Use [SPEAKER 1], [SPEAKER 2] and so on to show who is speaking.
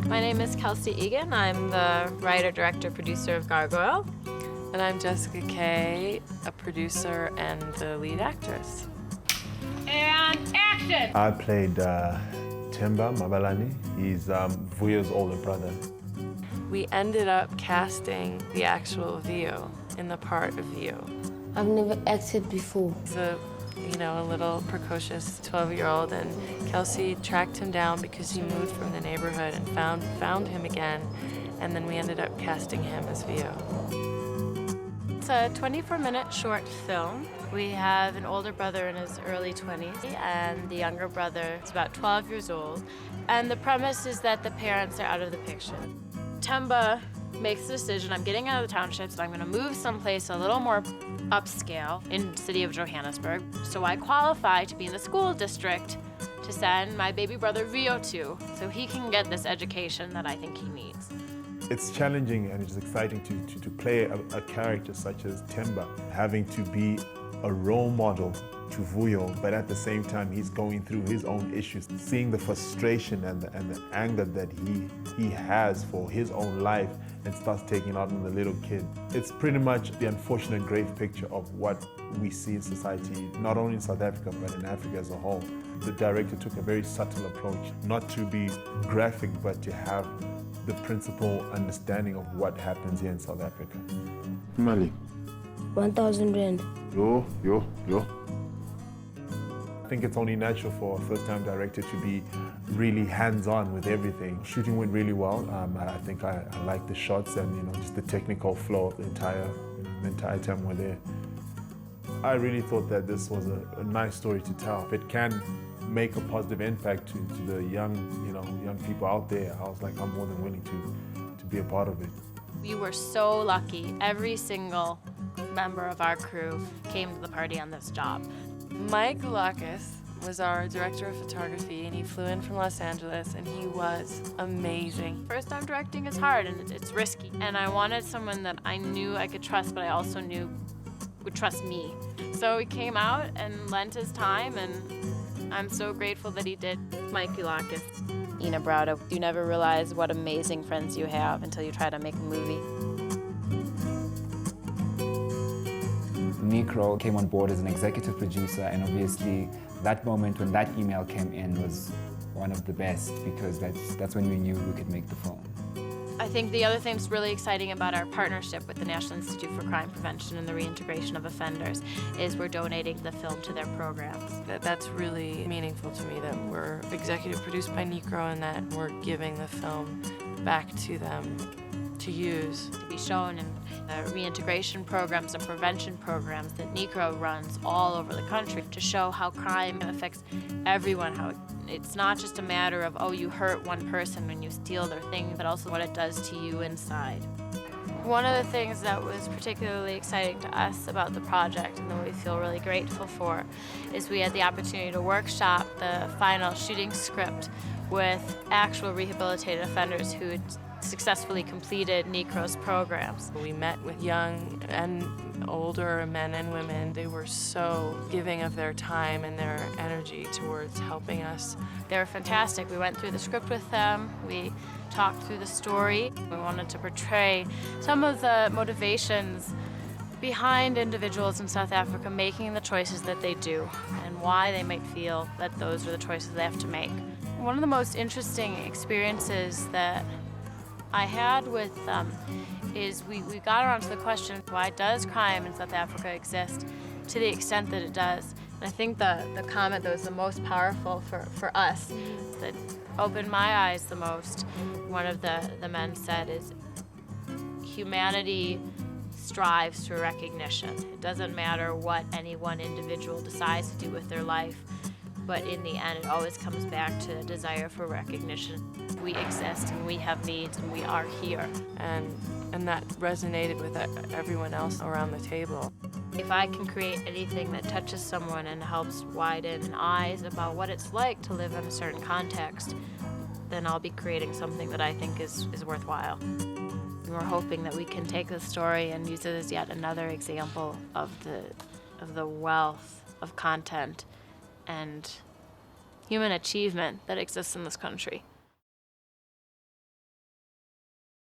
[SPEAKER 1] My name is Kelsey Egan. I'm the writer, director, producer of Gargoyle.
[SPEAKER 2] And I'm Jessica Kay, a producer and the lead actress.
[SPEAKER 1] And action!
[SPEAKER 3] I played Temba Mabalani. He's Vuyo's older brother.
[SPEAKER 2] We ended up casting the actual Vio in the part of Vio.
[SPEAKER 4] I've never acted before.
[SPEAKER 2] He's a little precocious 12-year-old, and Kelsey tracked him down because he moved from the neighborhood and found him again, and then we ended up casting him as Vio. It's a 24-minute short film. We have an older brother in his early 20s, and the younger brother is about 12 years old. And the premise is that the parents are out of the picture. Temba makes the decision, I'm getting out of the township, so I'm gonna move someplace a little more upscale in the city of Johannesburg. So I qualify to be in the school district to send my baby brother Vio to, so he can get this education that I think he needs.
[SPEAKER 3] It's challenging and it's exciting to play a character such as Temba, having to be a role model to Vuyo, but at the same time he's going through his own issues, seeing the frustration and the anger that he has for his own life and starts taking out on the little kid. It's pretty much the unfortunate grave picture of what we see in society, not only in South Africa, but in Africa as a whole. The director took a very subtle approach, not to be graphic, but to have the principal understanding of what happens here in South Africa.
[SPEAKER 5] Mali.
[SPEAKER 4] 1,000 rand.
[SPEAKER 5] Yo.
[SPEAKER 3] I think it's only natural for a first-time director to be really hands-on with everything. Shooting went really well. I think I liked the shots and just the technical flow of the entire time we're there. I really thought that this was a nice story to tell. If it can make a positive impact to the young people out there, I was like, I'm more than willing to be a part of it.
[SPEAKER 1] We were so lucky. Every single member of our crew came to the party on this job.
[SPEAKER 2] Mike Lacus was our director of photography, and he flew in from Los Angeles, and he was amazing.
[SPEAKER 1] First time directing is hard and it's risky, and I wanted someone that I knew I could trust, but I also knew would trust me. So he came out and lent his time, and I'm so grateful that he did. Mike Lacus, Ina Braudo, you never realize what amazing friends you have until you try to make a movie.
[SPEAKER 6] Necro came on board as an executive producer, and obviously that moment when that email came in was one of the best, because that's when we knew we could make the film.
[SPEAKER 1] I think the other thing that's really exciting about our partnership with the National Institute for Crime Prevention and the Reintegration of Offenders is we're donating the film to their programs.
[SPEAKER 2] That's really meaningful to me, that we're executive produced by Necro and that we're giving the film back to them to use.
[SPEAKER 1] To be shown in the reintegration programs and prevention programs that Necro runs all over the country to show how crime affects everyone, how it's not just a matter of, oh, you hurt one person when you steal their thing, but also what it does to you inside. One of the things that was particularly exciting to us about the project and that we feel really grateful for is we had the opportunity to workshop the final shooting script with actual rehabilitated offenders who had successfully completed Necro's programs.
[SPEAKER 2] We met with young and older men and women. They were so giving of their time and their energy towards helping us.
[SPEAKER 1] They were fantastic. We went through the script with them. We talked through the story. We wanted to portray some of the motivations behind individuals in South Africa making the choices that they do and why they might feel that those are the choices they have to make. One of the most interesting experiences that I had with them is we got around to the question, why does crime in South Africa exist to the extent that it does? And I think the comment that was the most powerful for us, that opened my eyes the most, one of the men said is, humanity strives for recognition. It doesn't matter what any one individual decides to do with their life, but in the end, it always comes back to a desire for recognition. We exist and we have needs and we are here.
[SPEAKER 2] And that resonated with everyone else around the table.
[SPEAKER 1] If I can create anything that touches someone and helps widen eyes about what it's like to live in a certain context, then I'll be creating something that I think is worthwhile. And we're hoping that we can take this story and use it as yet another example of the wealth of content and human achievement that exists in this country.